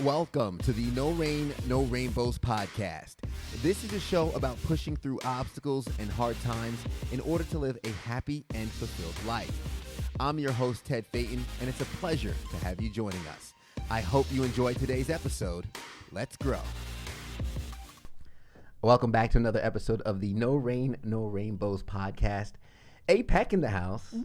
Welcome to the No Rain, No Rainbows podcast. This is a show about pushing through obstacles and hard times in order to live a happy and fulfilled life. I'm your host, Ted Phaeton, and it's a pleasure to have you joining us. I hope you enjoyed today's episode. Let's grow. Welcome back to another episode of the No Rain, No Rainbows podcast. A Peck in the house. Woo!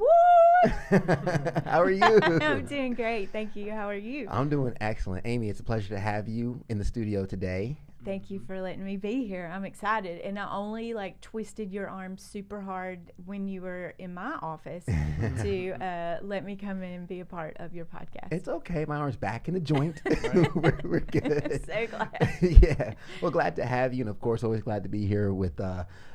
How are you? I'm doing great. Thank you. How are you? I'm doing excellent. Amy, it's a pleasure to have you in the studio today. Thank you for letting me be here. I'm excited. And I only twisted your arm super hard when you were in my office to let me come in and be a part of your podcast. It's okay. My arm's back in the joint. we're good. I'm so glad. Yeah. Well, glad to have you. And of course, always glad to be here with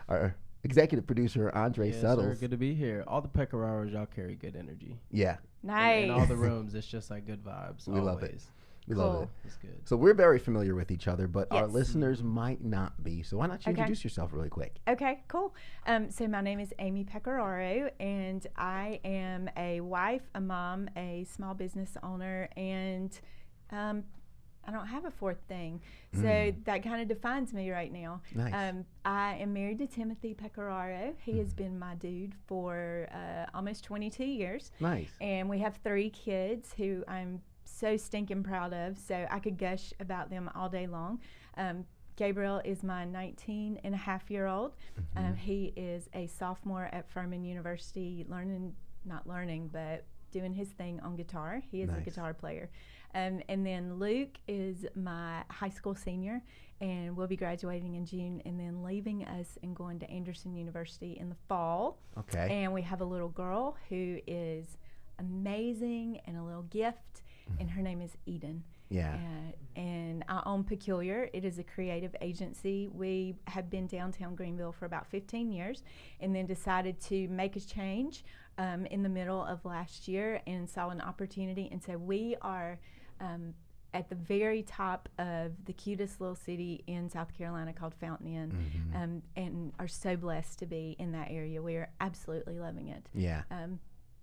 our executive producer, Andre Suttles. Sir, good to be here. All the Pecораros, y'all carry good energy. Yeah. Nice. In all the rooms, it's just good vibes. We love it. We love it. It's good. So we're very familiar with each other, but our Yes. listeners might not be. So why not you introduce yourself really quick? Okay, cool. So my name is Amy Pecoraro, and I am a wife, a mom, a small business owner, and I don't have a fourth thing. So that kind of defines me right now. Nice. I am married to Timothy Pecoraro. He has been my dude for almost 22 years. Nice. And we have 3 kids who I'm so stinking proud of. So I could gush about them all day long. Gabriel is my 19-and-a-half-year-old. He is a sophomore at Furman University, doing his thing on guitar. He is a guitar player. And then Luke is my high school senior, and will be graduating in June and then leaving us and going to Anderson University in the fall. Okay. And we have a little girl who is amazing and a little gift, and her name is Eden. Yeah. And I own Peculiar. It is a creative agency. We have been downtown Greenville for about 15 years and then decided to make a change in the middle of last year and saw an opportunity. And so we are at the very top of the cutest little city in South Carolina called Fountain Inn, and are so blessed to be in that area. We are absolutely loving it. Yeah.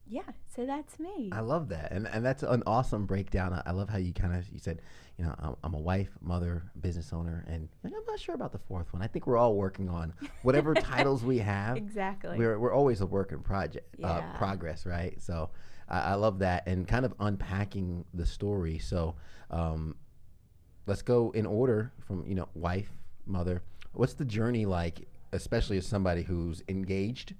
Yeah, so that's me. I love that, and that's an awesome breakdown. I love how you said, I'm a wife, mother, business owner, and I'm not sure about the fourth one. I think we're all working on whatever titles we have. Exactly. We're always a work in progress, right? So I love that, and kind of unpacking the story. So let's go in order from wife, mother. What's the journey like? Especially as somebody who's engaged,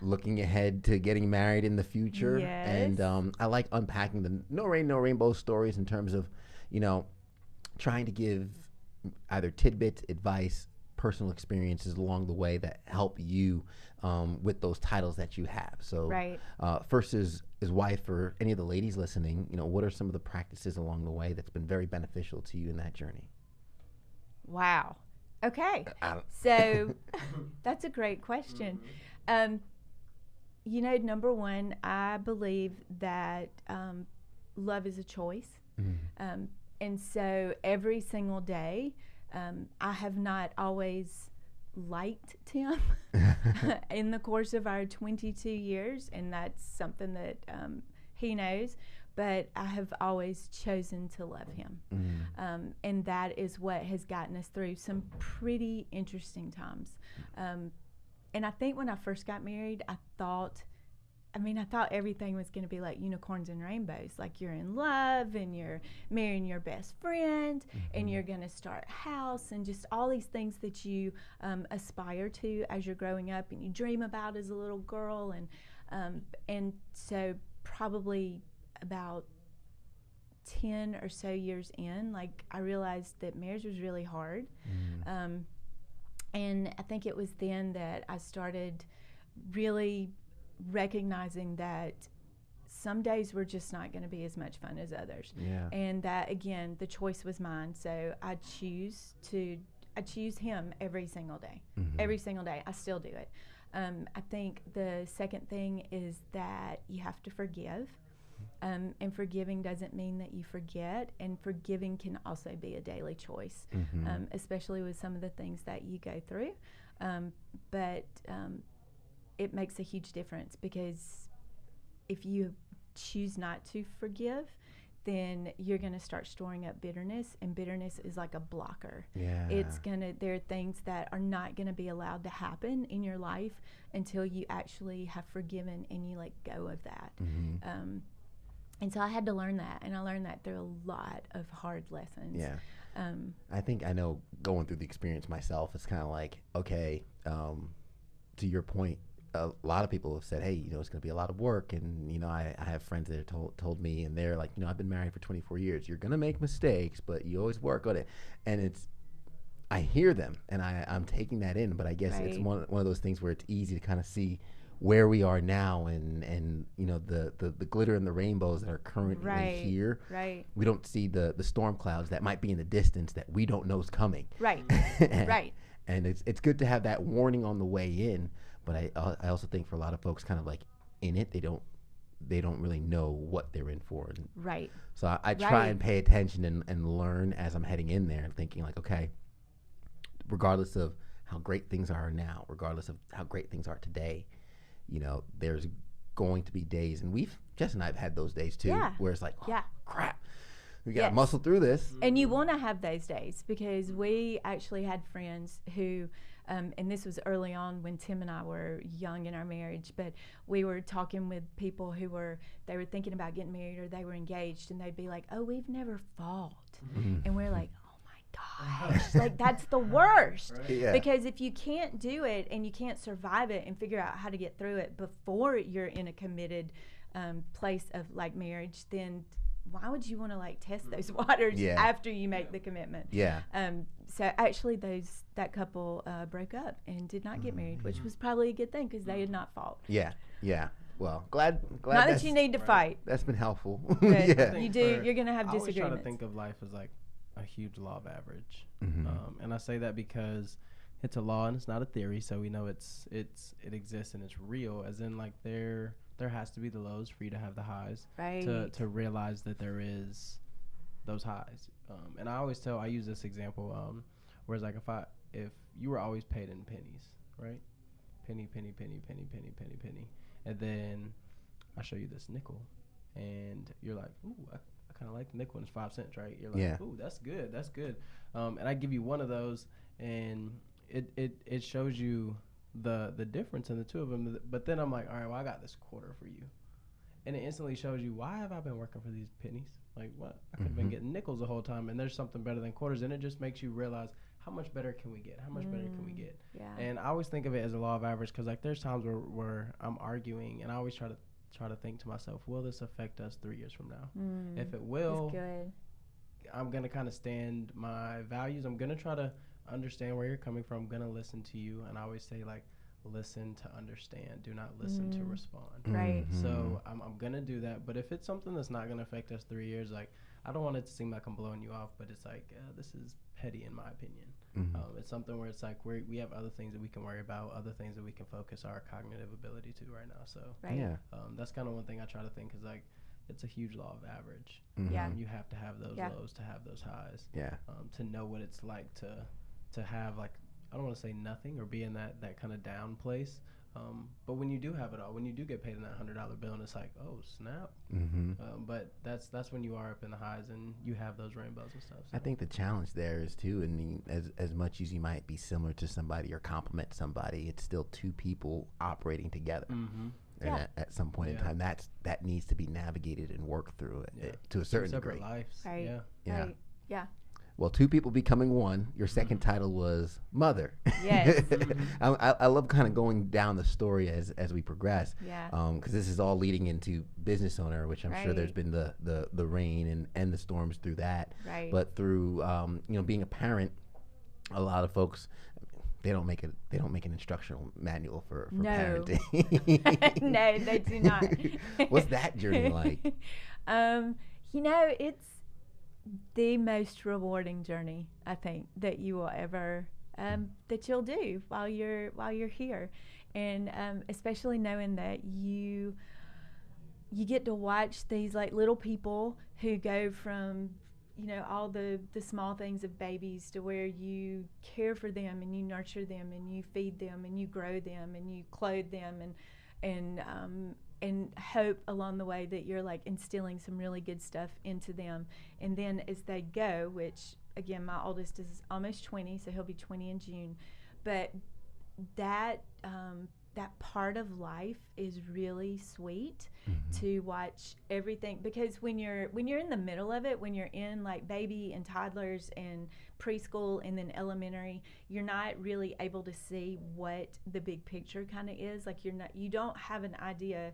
looking ahead to getting married in the future. Yes. And I like unpacking the No Rain, No Rainbow stories in terms of, trying to give either tidbits, advice, personal experiences along the way that help you with those titles that you have. So first is wife, or any of the ladies listening, what are some of the practices along the way that's been very beneficial to you in that journey? Wow. Okay, so that's a great question. Number one, I believe that love is a choice. And so every single day, I have not always liked Tim in the course of our 22 years, and that's something that he knows. But I have always chosen to love him. And that is what has gotten us through some pretty interesting times. And I think when I first got married, I thought everything was going to be like unicorns and rainbows. Like you're in love and you're marrying your best friend and you're going to start a house and just all these things that you aspire to as you're growing up and you dream about as a little girl. And so probably about 10 or so years in, I realized that marriage was really hard. And I think it was then that I started really recognizing that some days were just not going to be as much fun as others. Yeah. And that, again, the choice was mine. So I choose him every single day. Every single day. I still do it. I think the second thing is that you have to forgive. And forgiving doesn't mean that you forget, and forgiving can also be a daily choice, especially with some of the things that you go through. But it makes a huge difference, because if you choose not to forgive, then you're going to start storing up bitterness, and bitterness is like a blocker. Yeah. There are things that are not going to be allowed to happen in your life until you actually have forgiven and you let go of that. Mm-hmm. And so I had to learn that, and I learned that through a lot of hard lessons. Yeah. I think I know, going through the experience myself, it's kind of like, okay, to your point, a lot of people have said, hey, you know, it's going to be a lot of work. And, you know, I have friends that have told me, and they're like, you know, I've been married for 24 years. You're going to make mistakes, but you always work on it. And I hear them, and I'm taking that in, but I guess it's one of those things where it's easy to kind of see where we are now, and you know, the glitter and the rainbows that are currently here. Right. We don't see the storm clouds that might be in the distance that we don't know is coming. Right. Right. And it's good to have that warning on the way in, but I also think for a lot of folks, kind of like in it, they don't really know what they're in for. And right. So I try and pay attention and learn as I'm heading in there, and thinking like, okay, regardless of how great things are now, regardless of how great things are today, you know, there's going to be days, and Jess and I have had those days too, where it's like, oh, crap, we got to muscle through this. And you want to have those days, because we actually had friends who, and this was early on when Tim and I were young in our marriage, but we were talking with people they were thinking about getting married, or they were engaged, and they'd be like, oh, we've never fought. Mm-hmm. And we're like, gosh, like that's the worst. Right. Yeah. Because if you can't do it and you can't survive it and figure out how to get through it before you're in a committed place of like marriage, then why would you want to like test those waters after you make the commitment? Yeah. So actually that couple broke up and did not get married, which was probably a good thing, because they had not fought. Yeah. Yeah. Well, glad not that you need to fight. That's been helpful. You do. You're gonna have disagreements. I always try to think of life as like a huge law of average. Mm-hmm. And I say that because it's a law and it's not a theory, so we know it exists and it's real, as in like there has to be the lows for you to have the highs, right? To realize that there is those highs. And I use this example, whereas like if you were always paid in pennies, right? Penny, penny, penny, penny, penny, penny, penny, and then I show you this nickel, and you're like, ooh, I kind of like the nickel, and it's 5 cents, right? You're like, ooh, that's good. And I give you one of those, and it shows you the difference in the two of them. But then I'm like, all right, well, I got this quarter for you, and it instantly shows you, why have I been working for these pennies? Like, what? I could have been getting nickels the whole time, and there's something better than quarters, and it just makes you realize, how much better can we get? How much better can we get? Yeah. And I always think of it as a law of average, because like there's times where I'm arguing, and I always try to think to myself, will this affect us 3 years from now? If it will, I'm going to kind of stand my values. I'm going to try to understand where you're coming from. I'm going to listen to you. And I always say, like, listen to understand. Do not listen to respond. Right. So I'm going to do that. But if it's something that's not going to affect us 3 years, like, I don't want it to seem like I'm blowing you off, but it's like, this is petty in my opinion. It's something where it's like we have other things that we can worry about, other things that we can focus our cognitive ability to right now. So that's kind of one thing I try to think, is like, it's a huge law of average. You have to have those lows to have those highs. To know what it's like to have, like, I don't want to say nothing or be in that kind of down place. But when you do have it all, when you do get paid in that $100 bill, and it's like, oh snap. But that's when you are up in the highs and you have those rainbows and stuff. So. I think the challenge there is too, and as much as you might be similar to somebody or complement somebody, it's still two people operating together. And at some point in time, that needs to be navigated and worked through to a certain degree. Lives. Right. Yeah. Well, two people becoming one. Your second title was mother. Yes. I love kind of going down the story as we progress. Yeah. Because this is all leading into business owner, which I'm sure there's been the rain and the storms through that. Right. But through being a parent, a lot of folks, they don't make an instructional manual for parenting. No, they do not. What's that journey like? It's the most rewarding journey, I think, that you will ever that you'll do while you're here, and especially knowing that you get to watch these like little people who go from all the small things of babies to where you care for them and you nurture them and you feed them and you grow them and you clothe them and and hope along the way that you're like instilling some really good stuff into them. And then as they go, which again, my oldest is almost 20, so he'll be 20 in June. But that that part of life is really sweet to watch everything, because when you're in the middle of it, when you're in like baby and toddlers and preschool and then elementary, you're not really able to see what the big picture kind of is. Like you don't have an idea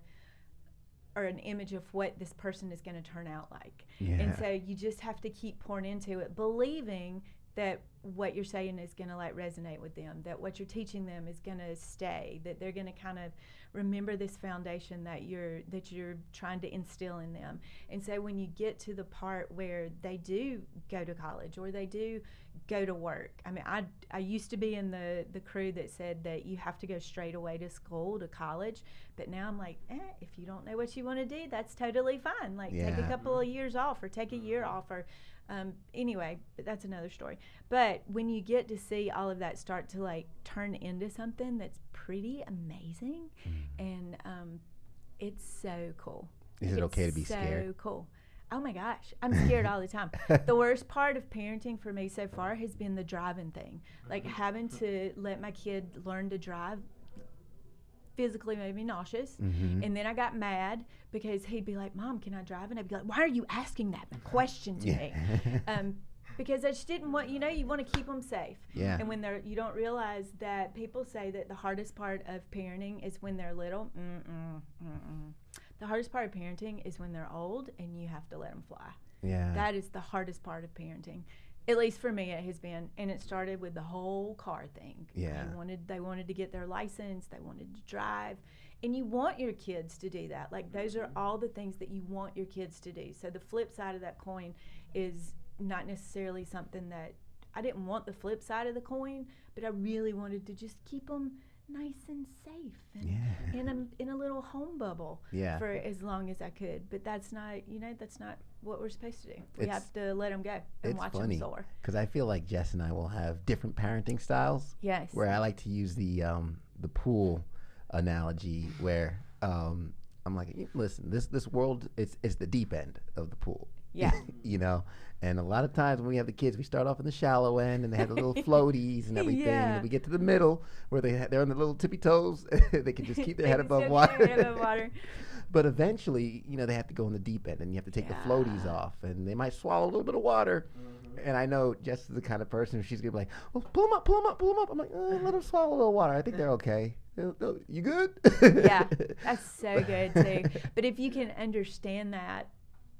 or an image of what this person is going to turn out like. Yeah. And so you just have to keep pouring into it, believing that what you're saying is going to like resonate with them, that what you're teaching them is going to stay, that they're going to kind of remember this foundation that you're trying to instill in them. And so when you get to the part where they do go to college or they do go to work, I mean, I used to be in the crew that said that you have to go straight away to school, to college, but now I'm like, if you don't know what you want to do, that's totally fine. Like take a couple of years off or take a year off or anyway, but that's another story. But when you get to see all of that start to like turn into something that's pretty amazing, and it's so cool. Is it okay to be scared? So cool. Oh my gosh, I'm scared all the time. The worst part of parenting for me so far has been the driving thing. Like having to let my kid learn to drive physically made me nauseous. And then I got mad because he'd be like, Mom, can I drive? And I'd be like, why are you asking that question to me? Because I just didn't want, you want to keep them safe. Yeah. And when you don't realize that people say that the hardest part of parenting is when they're little. The hardest part of parenting is when they're old and you have to let them fly. Yeah. That is the hardest part of parenting. At least for me, it has been, and it started with the whole car thing. Yeah. They wanted to get their license, they wanted to drive, and you want your kids to do that. Like those are all the things that you want your kids to do. So the flip side of that coin is not necessarily something that I didn't want. The flip side of the coin, but I really wanted to just keep them nice and safe and in a little home bubble for as long as I could. But that's not what we're supposed to do. We have to let them go and watch them soar. Because I feel like Jess and I will have different parenting styles. Yes. Where I like to use the pool analogy, where I'm like, listen, this world is the deep end of the pool. Yeah. And a lot of times when we have the kids, we start off in the shallow end and they have the little floaties and everything. Yeah. And we get to the middle where they're on the little tippy toes. They can just keep their head above water. But eventually, they have to go in the deep end and you have to take the floaties off and they might swallow a little bit of water. And I know Jess is the kind of person who she's going to be like, well, pull them up. I'm like, let them swallow a little water. I think they're okay. You good? Yeah, that's so good too. But if you can understand that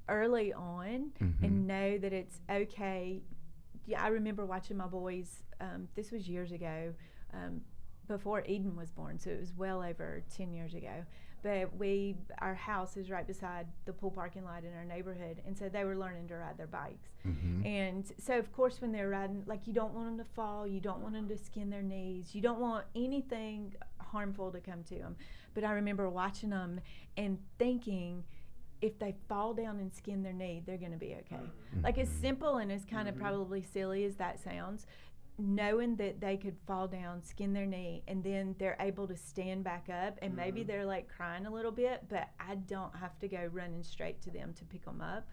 early on and know that it's okay. Yeah, I remember watching my boys, this was years ago, before Eden was born, so it was well over 10 years ago. But our house is right beside the pool parking lot in our neighborhood, and so they were learning to ride their bikes. And so of course when they're riding, like, you don't want them to fall, you don't want them to skin their knees, you don't want anything harmful to come to them. But I remember watching them and thinking, if they fall down and skin their knee, they're going to be okay. Like, as simple and as kind of probably silly as that sounds, knowing that they could fall down, skin their knee, and then they're able to stand back up, and maybe they're like crying a little bit, but I don't have to go running straight to them to pick them up.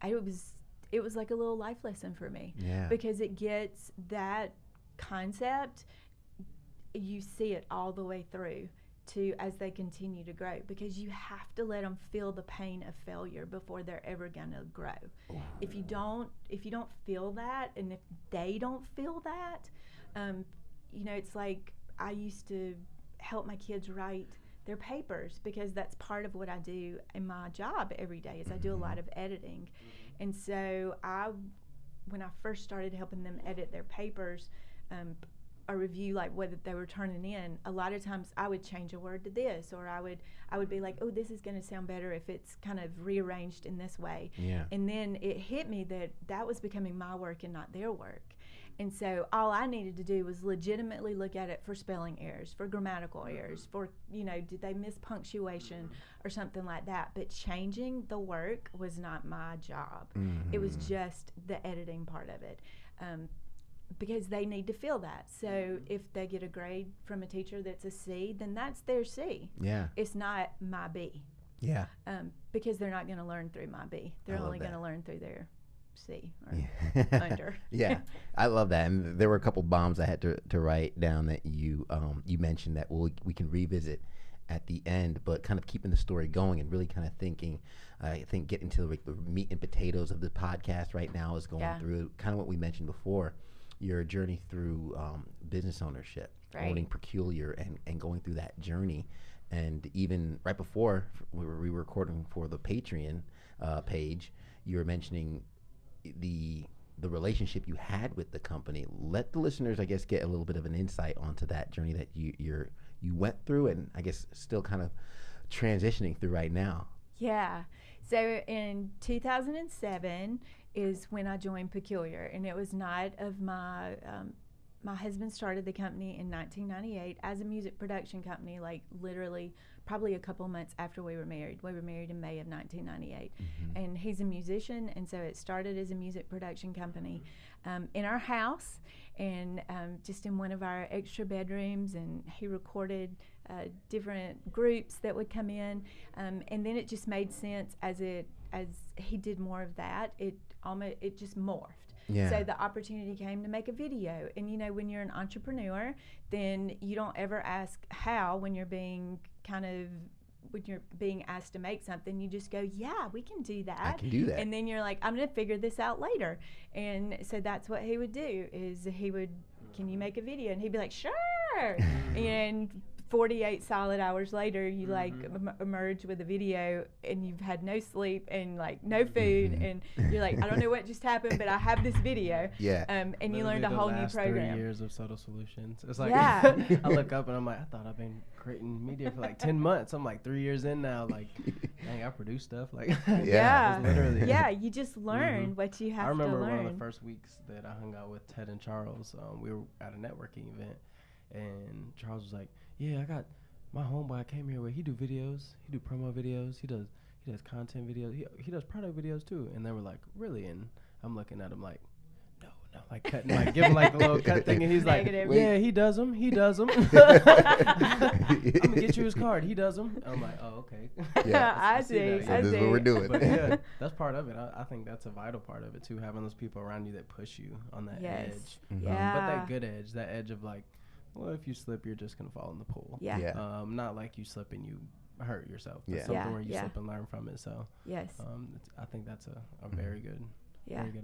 It was like a little life lesson for me, because it gets that concept, you see it all the way through to as they continue to grow, because you have to let them feel the pain of failure before they're ever gonna grow. If you don't feel that, and if they don't feel that, it's like I used to help my kids write their papers, because that's part of what I do in my job every day is I do a lot of editing. And so when I first started helping them edit their papers, a review like what they were turning in, a lot of times I would change a word to this, or I would be like, oh, this is going to sound better if it's kind of rearranged in this way. And then it hit me that was becoming my work and not their work. And so all I needed to do was legitimately look at it for spelling errors, for grammatical errors, for, did they miss punctuation or something like that. But changing the work was not my job. It was just the editing part of it. because they need to feel that. So if they get a grade from a teacher that's a C, then that's their C. Yeah. It's not my B. Yeah. Because they're not going to learn through my B. They're only going to learn through their C or under. Yeah, I love that. And there were a couple bombs I had to write down that you mentioned that we can revisit at the end, but kind of keeping the story going and really kind of thinking, I think getting to the meat and potatoes of the podcast right now is going through kind of what we mentioned before, your journey through business ownership, owning Peculiar, and going through that journey. And even right before we were recording for the Patreon page, you were mentioning the relationship you had with the company. Let the listeners, I guess, get a little bit of an insight onto that journey that you went through, and I guess still kind of transitioning through right now. Yeah. So in 2007 is when I joined Peculiar, and it was not of my my husband started the company in 1998 as a music production company, like literally probably a couple months after we were married. We were married in May of 1998. Mm-hmm. And he's a musician, and so it started as a music production company in our house and just in one of our extra bedrooms, and he recorded different groups that would come in, and then it just made sense as he did more of that, it just morphed. Yeah. So the opportunity came to make a video. And, you know, when you're an entrepreneur, then you don't ever ask how when you're being asked to make something. You just go, yeah, we can do that. I can do that. And then you're like, I'm going to figure this out later. And so that's what he would do is can you make a video? And he'd be like, sure. And 48 solid hours later, you emerge with a video, and you've had no sleep and like no food, and you're like, I don't know what just happened, but I have this video. Yeah. And you learned a whole new program. 3 years of Subtle Solutions. It's like I look up and I'm like, I thought I've been creating media for like 10 months. I'm like 3 years in now. Like, dang, I produce stuff. Like, literally. Yeah, you just learn what you have to learn. I remember one of the first weeks that I hung out with Ted and Charles. We were at a networking event, and Charles was like, yeah, I got my homeboy I came here with. He do videos. He do promo videos. He does content videos. He does product videos too. And they were like, really? And I'm looking at him like, no, like cutting, like giving like a little cut thing. And he's Negative. like, yeah, he does them. I'm gonna get you his card. He does them. I'm like, oh, okay. Yeah, I see. So this is what we're doing. But yeah, that's part of it. I think that's a vital part of it too, having those people around you that push you on that edge. Yeah. But that good edge, that edge of like, well, if you slip, you're just going to fall in the pool. Yeah. Not like you slip and you hurt yourself. Yeah. Something where you slip and learn from it. So, yes. I think that's a very good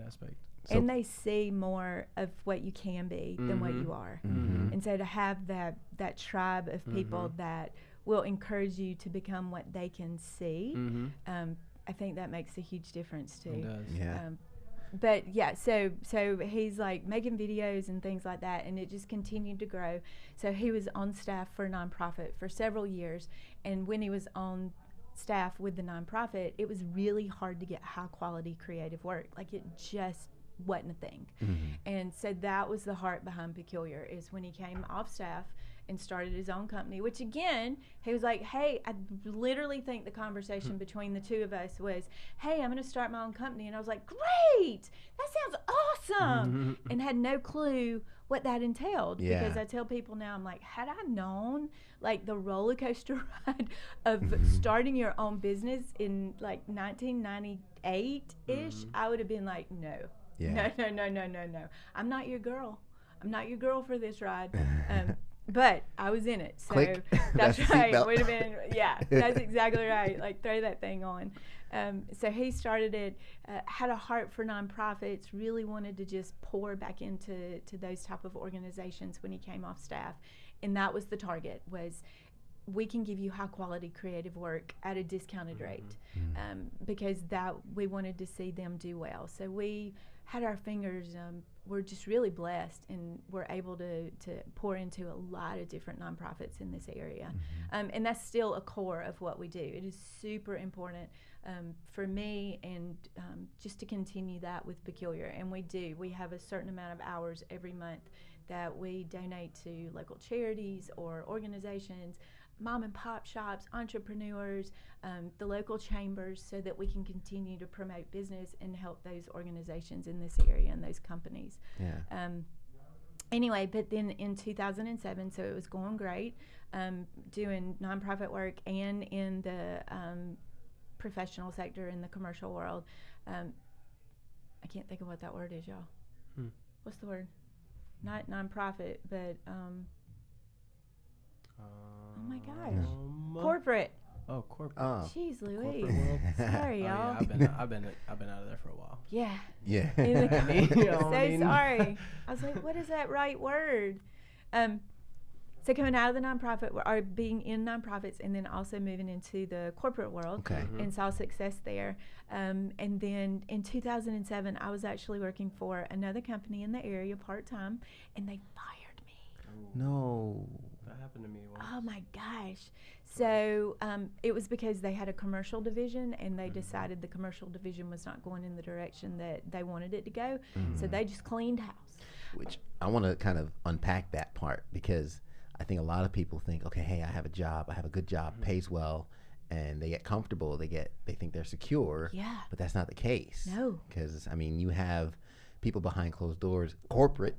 aspect. So and they see more of what you can be than what you are. Mm-hmm. And so to have that tribe of people that will encourage you to become what they can see, I think that makes a huge difference too. It does. Yeah. But yeah, so he's like making videos and things like that, and it just continued to grow. So he was on staff for a nonprofit for several years, and when he was on staff with the nonprofit, it was really hard to get high quality creative work. Like, it just wasn't a thing. And so that was the heart behind Peculiar, is when he came off staff and started his own company, which again, he was like, hey, I literally think the conversation between the two of us was, hey, I'm going to start my own company. And I was like, great, that sounds awesome. And had no clue what that entailed. Because I tell people now, I'm like, had I known like the roller coaster ride of starting your own business in like 1998-ish, I would have been like, no. No. I'm not your girl. I'm not your girl for this ride. But I was in it, so that's right. Would have been, that's exactly right. Like, throw that thing on. So he started it, had a heart for nonprofits, really wanted to just pour back into those type of organizations when he came off staff, and that was the target, was we can give you high quality creative work at a discounted rate, because that we wanted to see them do well. So we had our fingers, we're just really blessed, and we're able to pour into a lot of different nonprofits in this area. And that's still a core of what we do. It is super important for me, and just to continue that with Peculiar. And we have a certain amount of hours every month that we donate to local charities or organizations, mom and pop shops, entrepreneurs, the local chambers, so that we can continue to promote business and help those organizations in this area and those companies. Anyway, but then in 2007, so it was going great, doing nonprofit work and in the professional sector in the commercial world. I can't think of what that word is, y'all. What's the word? Not nonprofit, but oh my gosh, corporate. Oh, corporate. Jeez Louise. Sorry, y'all. Yeah, I've been out of there for a while. Yeah. Yeah. So sorry. I was like, what is that right word? So coming out of the nonprofit, or being in nonprofits, and then also moving into the corporate world, and saw success there. And then in 2007, I was actually working for another company in the area part-time, and they fired me. No. That happened to me once. Oh my gosh. So it was because they had a commercial division, and they decided the commercial division was not going in the direction that they wanted it to go. So they just cleaned house. Which I want to kind of unpack that part, because I think a lot of people think, okay, hey, I have a job, I have a good job, pays well, and they get comfortable, they think they're secure. Yeah. But that's not the case. No. Because, I mean, you have people behind closed doors, corporate,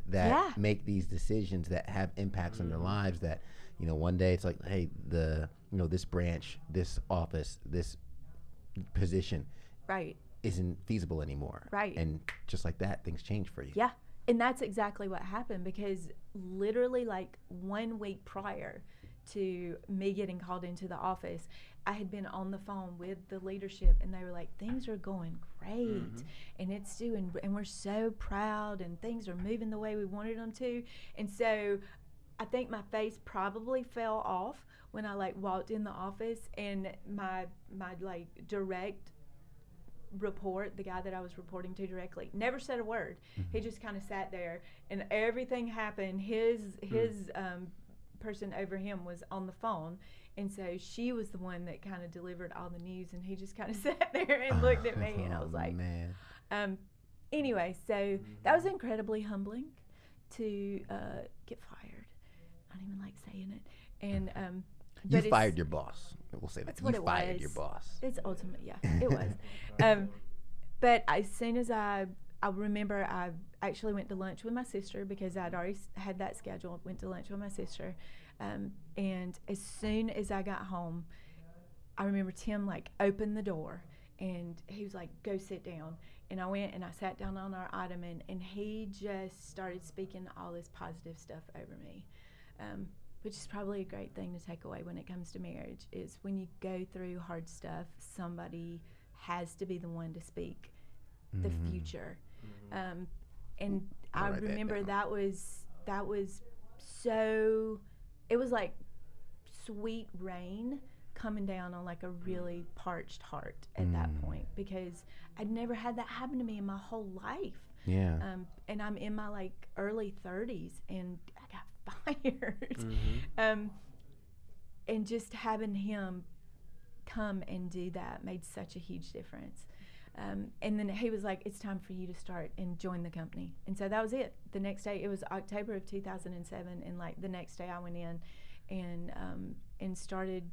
that make these decisions that have impacts on their lives, that, you know, one day it's like, hey, this branch, this office, this position isn't feasible anymore. Right. And just like that, things change for you. Yeah. And that's exactly what happened, because literally like 1 week prior to me getting called into the office, I had been on the phone with the leadership, and they were like, things are going great, and we're so proud, and things are moving the way we wanted them to. And so I think my face probably fell off when I like walked in the office, and my like direct report, the guy that I was reporting to directly, never said a word. He just kind of sat there, and everything happened. His person over him was on the phone, and so she was the one that kind of delivered all the news, and he just kind of sat there and looked at me, and I was like, man. Anyway, so that was incredibly humbling to get fired. I don't even like saying it. And you fired your boss. We'll say that. That's what you fired your boss. It's ultimate, yeah, it was. But as soon as I remember, I actually went to lunch with my sister, because I'd already had that scheduled. Went to lunch with my sister, and as soon as I got home, I remember Tim like opened the door, and he was like, "Go sit down." And I went and I sat down on our ottoman, and he just started speaking all this positive stuff over me. Which is probably a great thing to take away when it comes to marriage, is when you go through hard stuff, somebody has to be the one to speak the future. And I remember that was so, it was like sweet rain coming down on like a really parched heart at that point, because I'd never had that happen to me in my whole life. Yeah. And I'm in my like early 30s, and I got fired. And just having him come and do that made such a huge difference. And then he was like, it's time for you to start and join the company. And so that was it. The next day, it was October of 2007, and like the next day I went in and started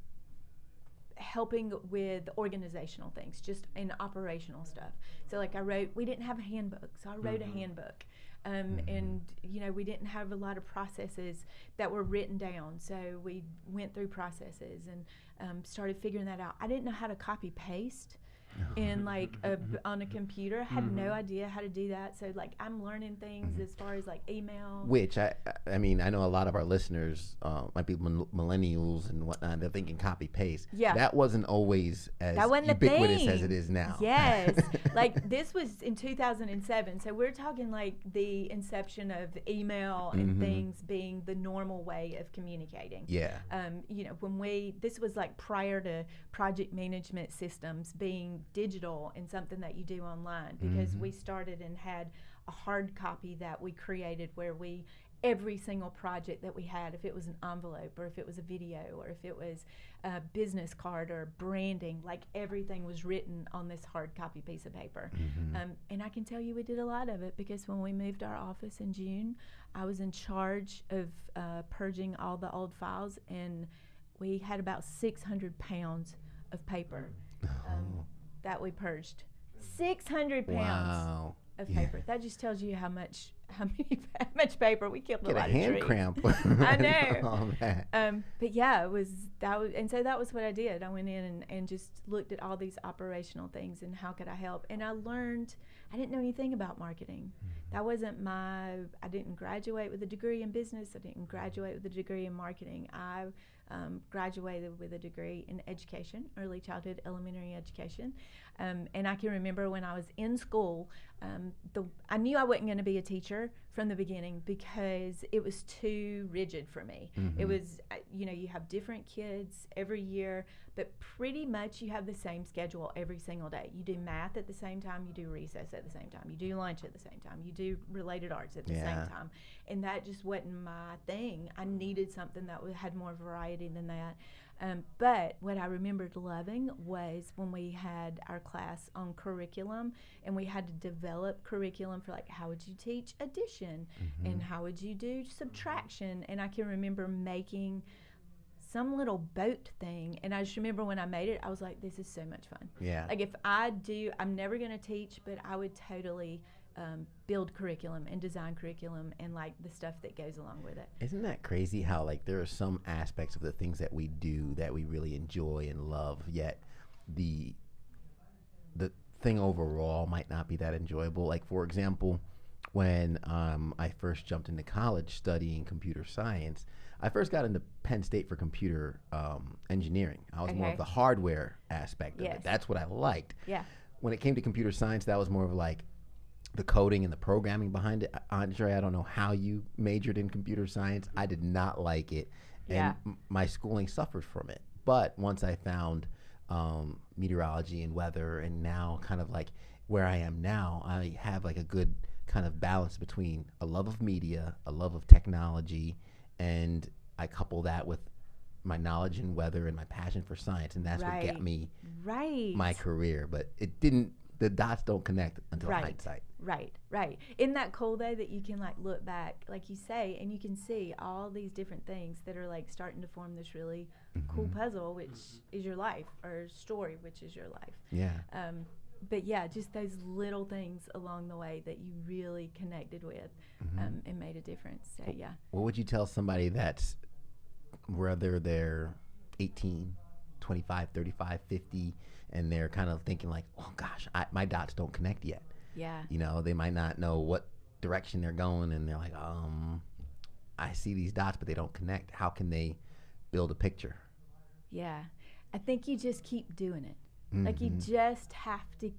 helping with organizational things, just in operational stuff. So like we didn't have a handbook, so I wrote a handbook. And you know, we didn't have a lot of processes that were written down, so we went through processes and started figuring that out. I didn't know how to copy paste in like on a computer. I had no idea how to do that. So like I'm learning things as far as like email. Which I mean, I know a lot of our listeners might be millennials and whatnot. They're thinking copy paste. Yeah. That wasn't always as wasn't ubiquitous as it is now. Yes. Like this was in 2007. So we're talking like the inception of email and things being the normal way of communicating. Yeah. You know, this was like prior to project management systems being digital and something that you do online, because we started and had a hard copy that we created where every single project that we had, if it was an envelope or if it was a video or if it was a business card or branding, like everything was written on this hard copy piece of paper. And I can tell you we did a lot of it, because when we moved our office in June, I was in charge of purging all the old files, and we had about 600 pounds of paper that we purged. 600 pounds of paper. That just tells you how much how much paper we killed. Get a lot hand of trees. cramp. I know. Oh, man. But yeah, and so that was what I did. I went in and just looked at all these operational things and how could I help. And I learned, I didn't know anything about marketing. That wasn't I didn't graduate with a degree in business. I didn't graduate with a degree in marketing. I graduated with a degree in education, early childhood, elementary education. And I can remember when I was in school, I knew I wasn't going to be a teacher from the beginning because it was too rigid for me. It was, you have different kids every year, but pretty much you have the same schedule every single day. You do math at the same time, you do recess at the same time, you do lunch at the same time, you do related arts at the same time. And that just wasn't my thing. I needed something that had more variety than that. But what I remembered loving was when we had our class on curriculum and we had to develop curriculum for like how would you teach addition and how would you do subtraction. And I can remember making some little boat thing, and I just remember when I made it, I was like, this is so much fun. Yeah. Like if I'm never going to teach, but I would totally build curriculum and design curriculum and like the stuff that goes along with it. Isn't that crazy how like there are some aspects of the things that we do that we really enjoy and love, yet the thing overall might not be that enjoyable. Like for example, when I first jumped into college studying computer science, I first got into Penn State for computer engineering. I was more of the hardware aspect of it. That's what I liked. Yeah. When it came to computer science, that was more of like the coding and the programming behind it. Andre, I don't know how you majored in computer science. I did not like it, and my schooling suffered from it. But once I found meteorology and weather, and now kind of like where I am now, I have like a good kind of balance between a love of media, a love of technology, and I couple that with my knowledge in weather and my passion for science, and that's what got me my career. But it didn't. The dots don't connect until hindsight. Right. Isn't that cool though that you can like look back, like you say, and you can see all these different things that are like starting to form this really cool puzzle, which is your life, or story, which is your life. Yeah. But yeah, just those little things along the way that you really connected with and made a difference. So yeah. What would you tell somebody that's, whether they're 18, 25, 35, 50, and they're kind of thinking like, oh gosh, my dots don't connect yet. Yeah. They might not know what direction they're going, and they're like, I see these dots, but they don't connect. How can they build a picture? Yeah. I think you just keep doing it. Like you just have to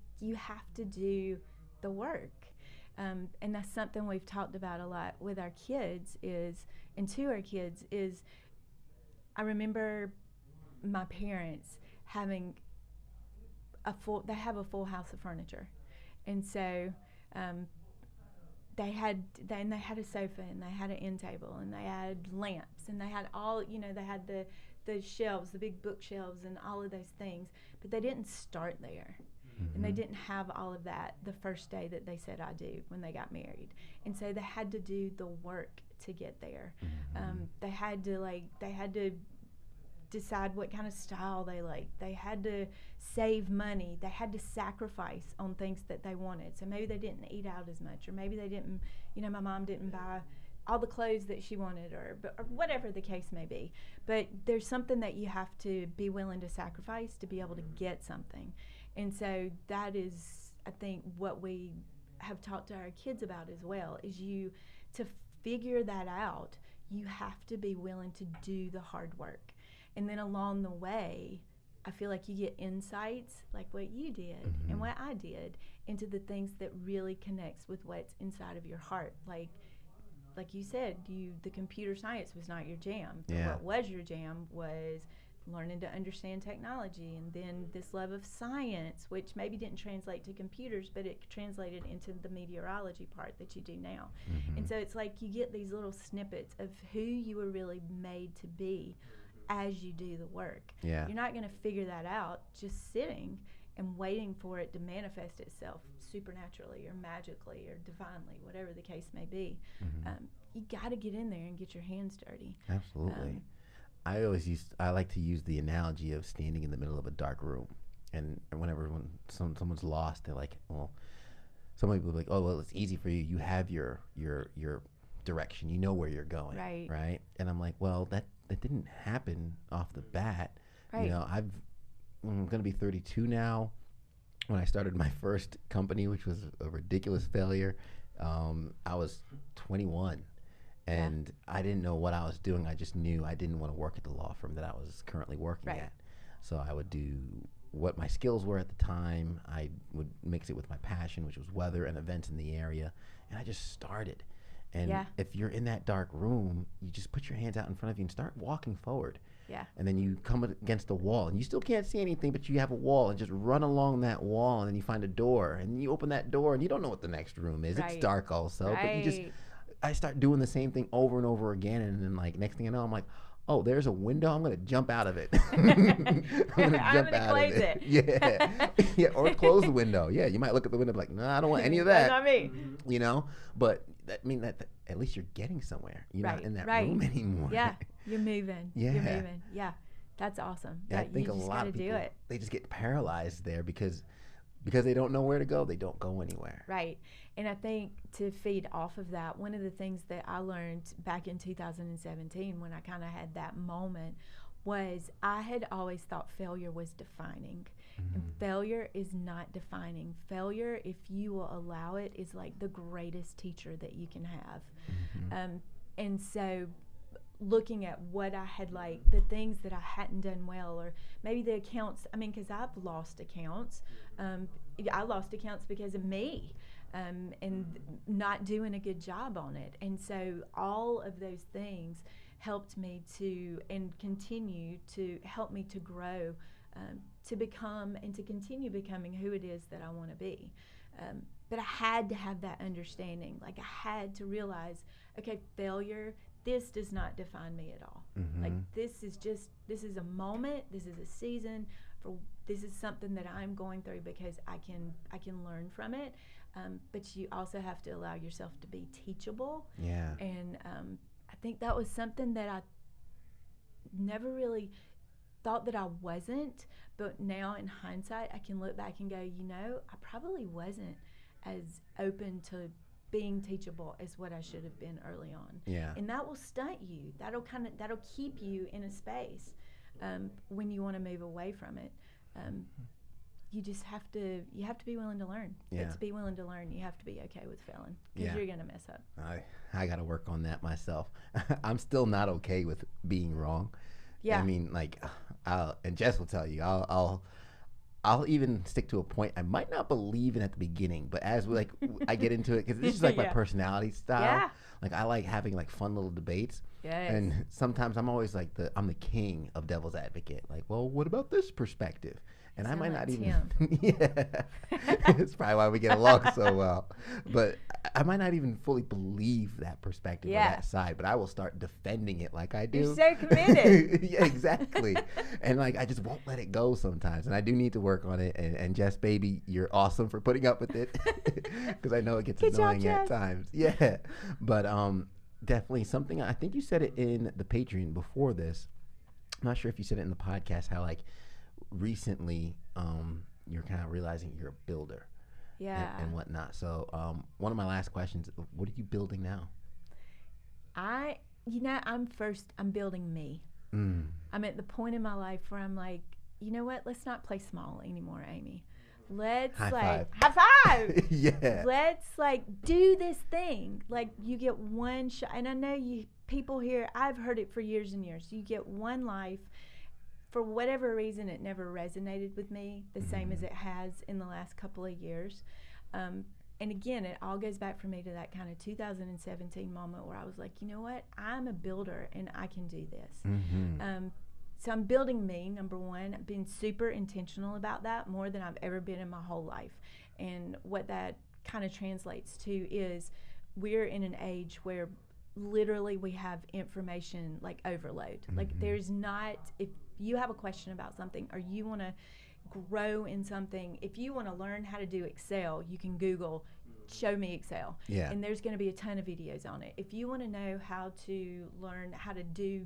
do the work. And that's something we've talked about a lot with our kids is I remember my parents having they have a full house of furniture, and so they had a sofa, and they had an end table, and they had lamps, and they had all they had the shelves, the big bookshelves, and all of those things, but they didn't start there. And they didn't have all of that the first day that they said I do when they got married, and so they had to do the work to get there. They had to decide what kind of style they liked. They had to save money. They had to sacrifice on things that they wanted. So maybe they didn't eat out as much, or maybe they didn't, my mom didn't buy all the clothes that she wanted, or whatever the case may be. But there's something that you have to be willing to sacrifice to be able to get something. And so that is, I think, what we have talked to our kids about as well, is to figure that out, you have to be willing to do the hard work. And then along the way, I feel like you get insights like what you did and what I did into the things that really connects with what's inside of your heart. Like you said, the computer science was not your jam. But what was your jam was learning to understand technology, and then this love of science, which maybe didn't translate to computers, but it translated into the meteorology part that you do now. And so it's like you get these little snippets of who you were really made to be as you do the work. Yeah. You're not going to figure that out just sitting and waiting for it to manifest itself supernaturally or magically or divinely, whatever the case may be. You got to get in there and get your hands dirty. Absolutely. I like to use the analogy of standing in the middle of a dark room, and whenever someone's lost, they're like, well, some people are like, oh, well, it's easy for you. You have your direction. You know where you're going. Right. And I'm like, well, that didn't happen off the bat. Right. You know, I'm going to be 32 now. When I started my first company, which was a ridiculous failure, I was 21. And I didn't know what I was doing. I just knew I didn't want to work at the law firm that I was currently working at. So I would do what my skills were at the time. I would mix it with my passion, which was weather and events in the area. And I just started. And if you're in that dark room, you just put your hands out in front of you and start walking forward. Yeah. And then you come against a wall, and you still can't see anything, but you have a wall, and just run along that wall, and then you find a door, and you open that door, and you don't know what the next room is. It's dark also, but you just, I start doing the same thing over and over again, and then like next thing I know, I'm like, oh, there's a window. I'm gonna jump out of it. I'm gonna close it. Yeah, or close the window. Yeah, you might look at the window and be like, no, I don't want any of that. That's not me. You know, but that mean that at least you're getting somewhere. You're not in that room anymore. Yeah, you're moving. You're moving. Yeah, that's awesome. Yeah, I think a lot of people they just get paralyzed there because they don't know where to go. They don't go anywhere. Right. And I think to feed off of that, one of the things that I learned back in 2017 when I kind of had that moment was I had always thought failure was defining. And failure is not defining. Failure, if you will allow it, is like the greatest teacher that you can have. And so looking at what I had, like the things that I hadn't done well, or maybe the accounts, I mean, because I've lost accounts. I lost accounts because of me. And not doing a good job on it. And so all of those things helped me to, and continue to help me to grow, to become and to continue becoming who it is that I want to be. But I had to have that understanding. Like I had to realize, okay, failure, this does not define me at all. Like this is a moment, this is a season, this is something that I'm going through because I can learn from it. But you also have to allow yourself to be teachable. Yeah. And I think that was something that I never really thought that I wasn't. But now in hindsight, I can look back and go, you know, I probably wasn't as open to being teachable as what I should have been early on. Yeah. And that will stunt you. That'll keep you in a space when you want to move away from it. You just have to be willing to learn. Yeah. But to be willing to learn, you have to be okay with failing because you're going to mess up. I got to work on that myself. I'm still not okay with being wrong. Yeah. I mean, like, and Jess will tell you, I'll even stick to a point I might not believe in at the beginning, but as I get into it, because this is like my personality style. Yeah. Like I like having like fun little debates. Yes. And sometimes I'm always like I'm the king of devil's advocate. Like, well, what about this perspective? And I might not even. It's probably why we get along so well. But I might not even fully believe that perspective or that side, but I will start defending it like I do. You're so committed. Yeah, exactly. And like I just won't let it go sometimes, and I do need to work on it. And Jess, baby, you're awesome for putting up with it because I know it gets annoying at times. Yeah, but definitely something. I think you said it in the Patreon before this. I'm not sure if you said it in the podcast. How like recently you're kind of realizing you're a builder and whatnot. So one of my last questions, what are you building now? I'm building me. I'm at the point in my life where I'm like, you know what, let's not play small anymore, Amy. Let's high five. Yeah. Let's like do this thing. Like you get one shot, and I know people here, I've heard it for years and years. You get one life. For whatever reason, it never resonated with me the same as it has in the last couple of years. And again, it all goes back for me to that kind of 2017 moment where I was like, you know what? I'm a builder and I can do this. So I'm building me, number one. I've been super intentional about that, more than I've ever been in my whole life. And what that kind of translates to is we're in an age where literally we have information like overload. Like there's not, if you have a question about something or you want to grow in something, if you want to learn how to do Excel, you can Google, show me Excel. Yeah. And there's going to be a ton of videos on it. If you want to know how to learn how to do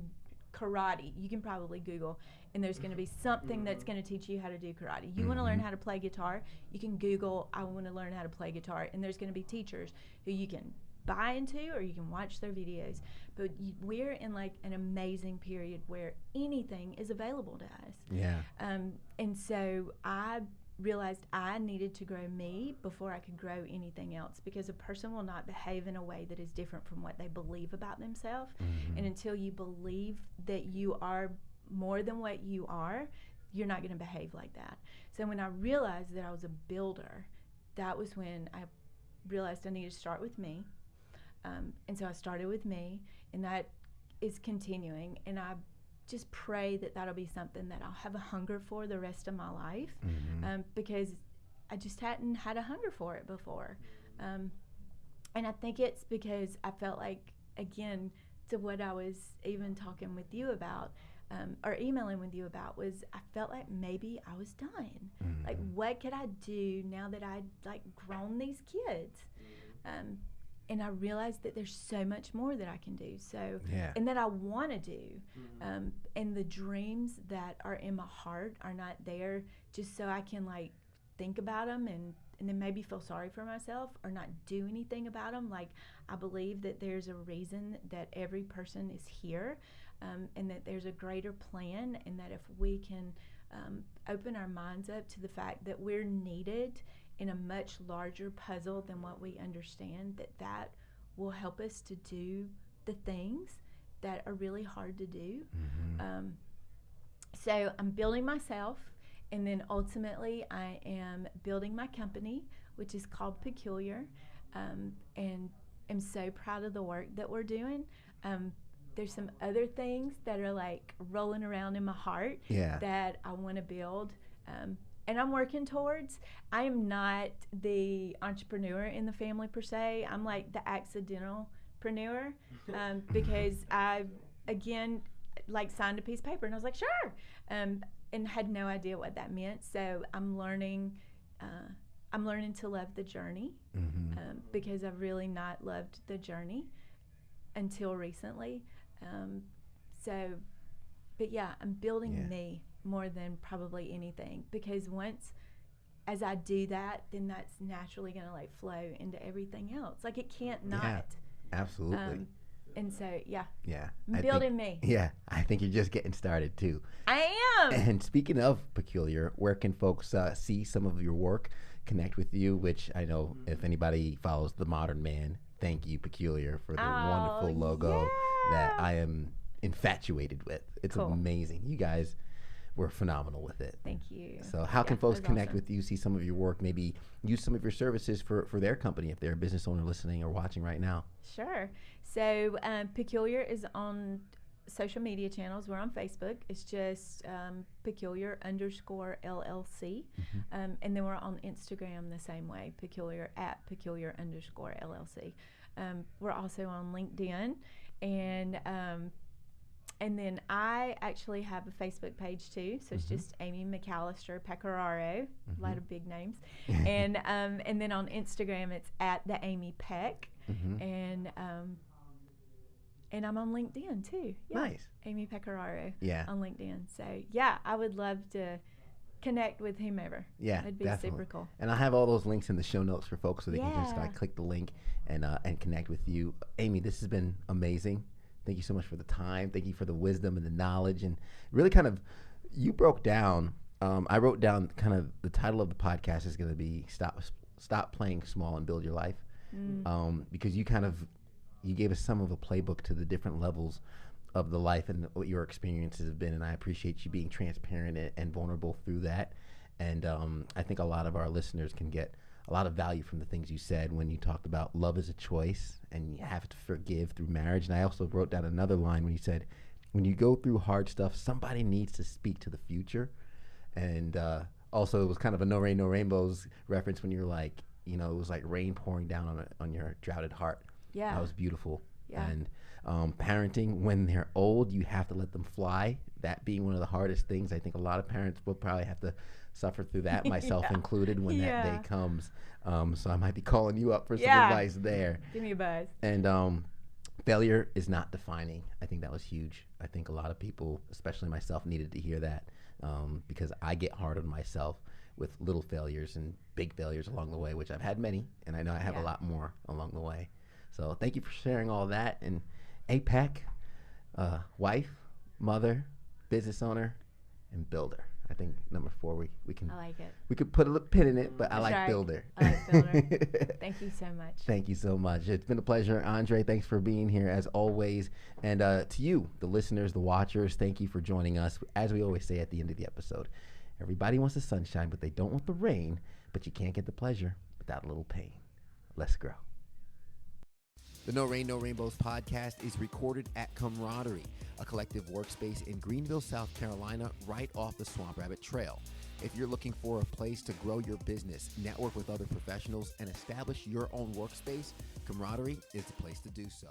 karate. You can probably Google, and there's going to be something that's going to teach you how to do karate. You want to learn how to play guitar, you can Google, I want to learn how to play guitar, and there's going to be teachers who you can buy into or you can watch their videos. But we're in like an amazing period where anything is available to us. Yeah. And so I realized I needed to grow me before I could grow anything else, because a person will not behave in a way that is different from what they believe about themselves. And until you believe that you are more than what you are, you're not going to behave like that. So when I realized that I was a builder, that was when I realized I needed to start with me. And so I started with me, and that is continuing. And I just pray that that'll be something that I'll have a hunger for the rest of my life, because I just hadn't had a hunger for it before. And I think it's because I felt like, again, to what I was even talking with you about, or emailing with you about, was I felt like maybe I was done. Like, what could I do now that I'd like grown these kids? And I realized that there's so much more that I can do. So, and that I want to do. And the dreams that are in my heart are not there just so I can like think about them and then maybe feel sorry for myself or not do anything about them. Like, I believe that there's a reason that every person is here, and that there's a greater plan, and that if we can open our minds up to the fact that we're needed in a much larger puzzle than what we understand, that will help us to do the things that are really hard to do. So I'm building myself, and then ultimately I am building my company, which is called Peculiar, and I'm so proud of the work that we're doing. There's some other things that are like rolling around in my heart that I want to build. And I'm working towards. I am not the entrepreneur in the family per se. I'm like the accidentalpreneur, because I, again, like signed a piece of paper and I was like, sure, and had no idea what that meant. So I'm learning to love the journey, because I've really not loved the journey until recently. But yeah, I'm building me more than probably anything, because as I do that, then that's naturally going to like flow into everything else. Like, it can't not. Yeah, absolutely. And so, I'm I building me. Yeah, I think you're just getting started too. I am. And speaking of Peculiar, where can folks see some of your work, connect with you, which I know if anybody follows The Modern Man, thank you, Peculiar, for the wonderful logo that I am infatuated with. It's amazing. You guys were phenomenal with it. Thank you. So how can folks connect with you, see some of your work, maybe use some of your services for their company if they're a business owner listening or watching right now? Sure. So Peculiar is on social media channels. We're on Facebook. It's just Peculiar_LLC. And then we're on Instagram the same way, Peculiar@Peculiar_LLC. We're also on LinkedIn. And then I actually have a Facebook page too, so it's just Amy McAllister Pecoraro, a lot of big names, and then on Instagram it's @theAmyPeck, and I'm on LinkedIn too. Yeah. Nice. Amy Pecoraro. On LinkedIn. So I would love to connect with whomever. It'd be super cool. And I'll have all those links in the show notes for folks so they can just click the link and connect with you. Amy, this has been amazing. Thank you so much for the time. Thank you for the wisdom and the knowledge. And really kind of, you broke down, I wrote down kind of the title of the podcast is going to be Stop Playing Small and Build Your Life. Because you gave us some of a playbook to the different levels of the life and what your experiences have been. And I appreciate you being transparent and vulnerable through that. And I think a lot of our listeners can get a lot of value from the things you said when you talked about love is a choice and you have to forgive through marriage. And I also wrote down another line when you said, when you go through hard stuff, somebody needs to speak to the future. And also it was kind of a No Rain, No Rainbows reference when you're like, it was like rain pouring down on your droughted heart. That was beautiful. And parenting, when they're old, you have to let them fly. That being one of the hardest things. I think a lot of parents will probably have to suffer through that, myself included, when that day comes. So I might be calling you up for some advice there. Give me a buzz. And failure is not defining. I think that was huge. I think a lot of people, especially myself, needed to hear that, because I get hard on myself with little failures and big failures along the way, which I've had many, and I know I have a lot more along the way. So thank you for sharing all that. And APEC, wife, mother, business owner, and builder. I think number 4, we can. I like it. We could put a little pin in it, but I like builder. I like builder. Thank you so much. Thank you so much. It's been a pleasure, Andre. Thanks for being here as always. And to you, the listeners, the watchers, thank you for joining us. As we always say at the end of the episode, everybody wants the sunshine, but they don't want the rain. But you can't get the pleasure without a little pain. Let's grow. The No Rain, No Rainbows podcast is recorded at Camaraderie, a collective workspace in Greenville, South Carolina, right off the Swamp Rabbit Trail. If you're looking for a place to grow your business, network with other professionals, and establish your own workspace, Camaraderie is the place to do so.